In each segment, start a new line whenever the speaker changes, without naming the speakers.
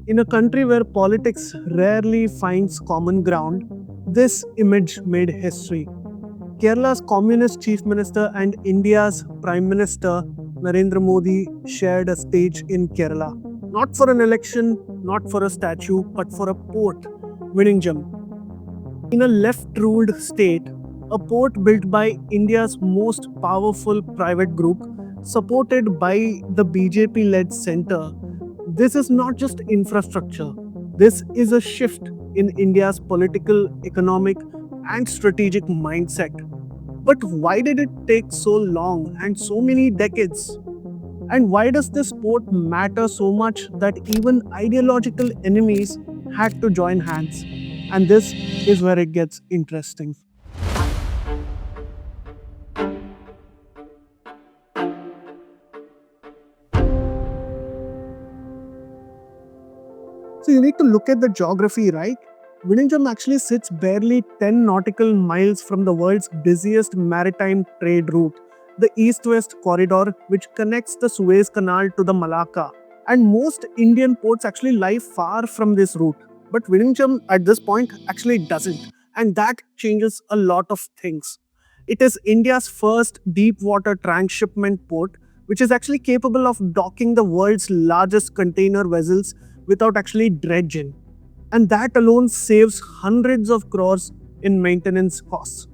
In a country where politics rarely finds common ground, this image made history. Kerala's Communist Chief Minister and India's Prime Minister Narendra Modi shared a stage in Kerala. Not for an election, not for a statue, but for a port, Vizhinjam. In a left ruled state, a port built by India's most powerful private group, supported by the BJP led center, this is not just infrastructure, this is a shift in India's political, economic, and strategic mindset. But why did it take so long and so many decades? And why does this sport matter so much that even ideological enemies had to join hands? And this is where it gets interesting. So you need to look at the geography, right? Vizhinjam actually sits barely 10 nautical miles from the world's busiest maritime trade route, the East-West corridor, which connects the Suez Canal to the Malacca. And most Indian ports actually lie far from this route. But Vizhinjam at this point actually doesn't. And that changes a lot of things. It is India's first deep water transshipment port, which is actually capable of docking the world's largest container vessels without actually dredging. And that alone saves hundreds of crores in maintenance costs.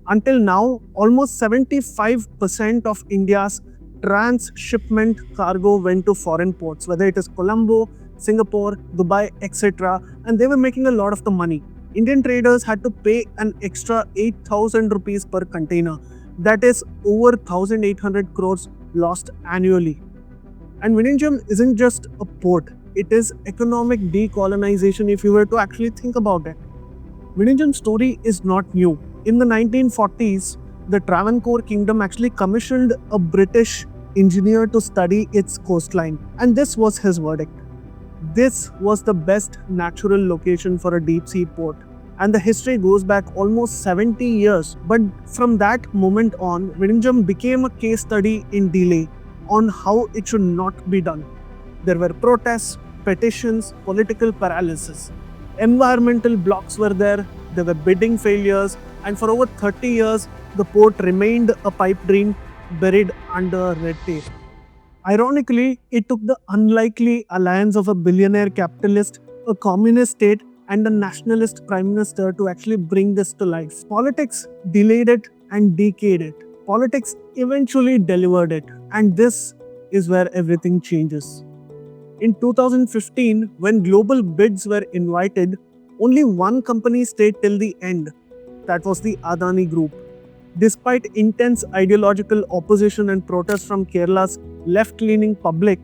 Until now, almost 75% of India's transshipment cargo went to foreign ports, whether it is Colombo, Singapore, Dubai, etc. And they were making a lot of the money. Indian traders had to pay an extra 8,000 rupees per container. That is over 1,800 crores lost annually. And Vizhinjam isn't just a port, it is economic decolonization if you were to actually think about it. Vizhinjam's story is not new. In the 1940s, the Travancore kingdom actually commissioned a British engineer to study its coastline, and this was his verdict. This was the best natural location for a deep sea port. And the history goes back almost 70 years. But from that moment on, Vizhinjam became a case study in delay on how it should not be done. There were protests, petitions, political paralysis. Environmental blocks were there were bidding failures, and for over 30 years, the port remained a pipe dream buried under red tape. Ironically, it took the unlikely alliance of a billionaire capitalist, a communist state, and a nationalist prime minister to actually bring this to life. Politics delayed it and decayed it. Politics eventually delivered it, and this is where everything changes. In 2015, when global bids were invited, only one company stayed till the end. That was the Adani Group. Despite intense ideological opposition and protests from Kerala's left-leaning public,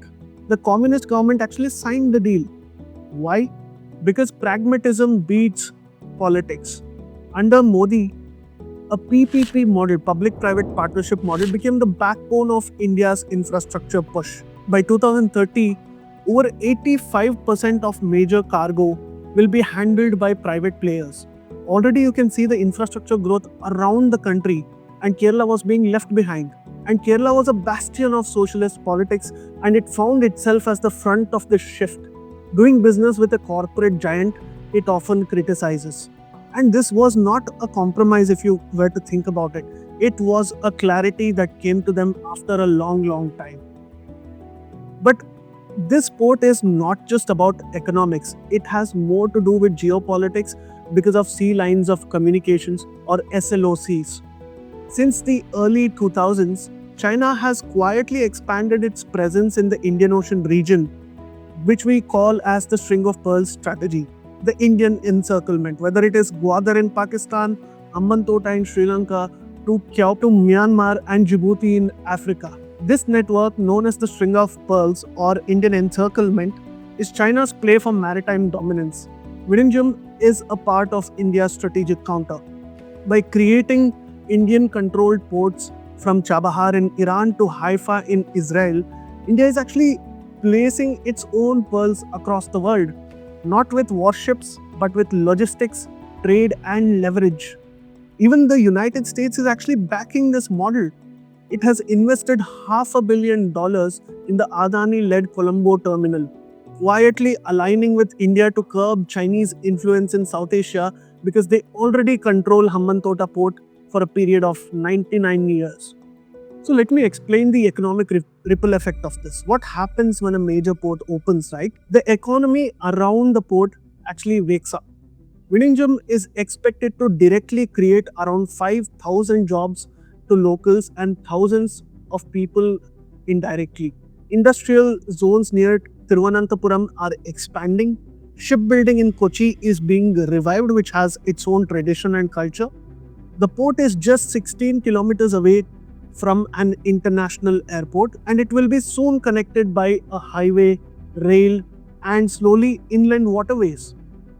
the communist government actually signed the deal. Why? Because pragmatism beats politics. Under Modi, a PPP model, public-private partnership model, became the backbone of India's infrastructure push. By 2030, over 85% of major cargo will be handled by private players. Already you can see the infrastructure growth around the country, and Kerala was being left behind. And Kerala was a bastion of socialist politics, and it found itself as the front of this shift. Doing business with a corporate giant, it often criticizes. And this was not a compromise if you were to think about it. It was a clarity that came to them after a long time. But this port is not just about economics. It has more to do with geopolitics because of sea lines of communications, or SLOCs. Since the early 2000s, China has quietly expanded its presence in the Indian Ocean region, which we call as the string of pearls strategy, the Indian encirclement, whether it is Gwadar in Pakistan, Hambantota in Sri Lanka, to Myanmar and Djibouti in Africa. This network, known as the string of pearls or Indian encirclement, is China's play for maritime dominance. Vizhinjam is a part of India's strategic counter. By creating Indian-controlled ports from Chabahar in Iran to Haifa in Israel, India is actually placing its own pearls across the world, not with warships, but with logistics, trade, and leverage. Even the United States is actually backing this model. It has invested $500 million in the Adani-led Colombo terminal. quietly aligning with India to curb Chinese influence in South Asia because they already control Hambantota port for a period of 99 years. So let me explain the economic ripple effect of this. What happens when a major port opens, right? The economy around the port actually wakes up. Vizhinjam is expected to directly create around 5,000 jobs to locals and thousands of people indirectly. Industrial zones near Thiruvananthapuram are expanding. Shipbuilding in Kochi is being revived, which has its own tradition and culture. The port is just 16 kilometers away from an international airport, and it will be soon connected by a highway, rail, and slowly inland waterways.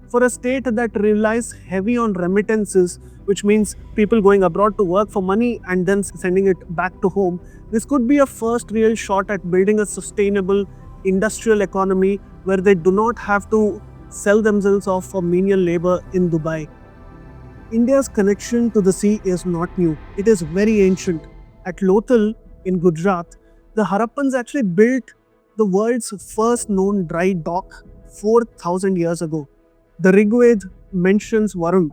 For a state that relies heavy on remittances, which means people going abroad to work for money and then sending it back to home, this could be a first real shot at building a sustainable industrial economy where they do not have to sell themselves off for menial labor in Dubai. India's connection to the sea is not new, it is very ancient. At Lothal in Gujarat, the Harappans actually built the world's first known dry dock 4,000 years ago. The Rigved mentions Varun,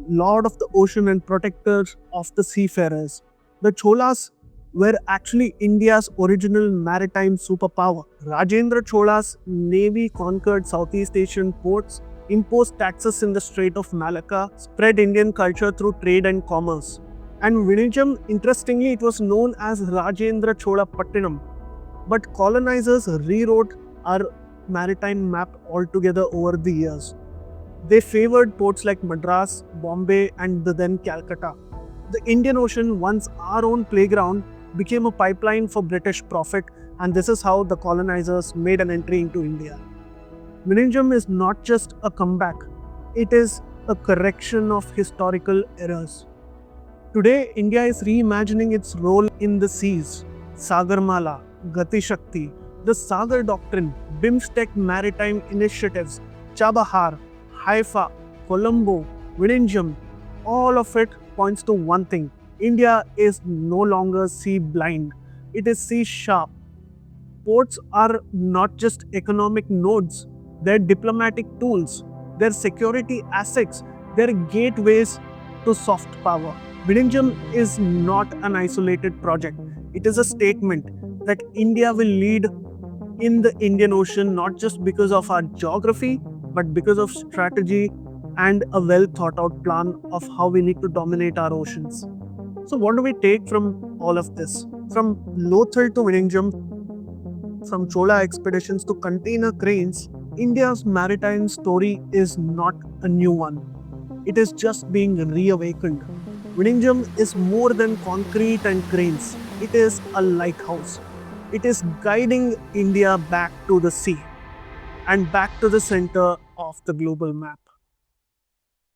lord of the ocean and protector of the seafarers. The Cholas were actually India's original maritime superpower. Rajendra Chola's navy conquered Southeast Asian ports, imposed taxes in the Strait of Malacca, spread Indian culture through trade and commerce. And Vizhinjam, interestingly, it was known as Rajendra Chola Pattinam. But colonizers rewrote our maritime map altogether over the years. They favored ports like Madras, Bombay, and the then Calcutta. The Indian Ocean, once our own playground, became a pipeline for British profit, and this is how the colonizers made an entry into India. Vizhinjam is not just a comeback, it is a correction of historical errors. Today, India is reimagining its role in the seas. Sagarmala, Gati Shakti, the Sagar Doctrine, BIMSTEC maritime initiatives, Chabahar, Haifa, Colombo, Vizhinjam, all of it points to one thing. India is no longer sea blind, it is sea sharp. Ports are not just economic nodes, they're diplomatic tools, they're security assets, they're gateways to soft power. Vizhinjam is not an isolated project. It is a statement that India will lead in the Indian Ocean not just because of our geography, but because of strategy and a well thought out plan of how we need to dominate our oceans. So, what do we take from all of this? From Lothal to Vizhinjam, from Chola expeditions to container cranes, India's maritime story is not a new one. It is just being reawakened. Vizhinjam is more than concrete and cranes. It is a lighthouse. It is guiding India back to the sea and back to the center of the global map.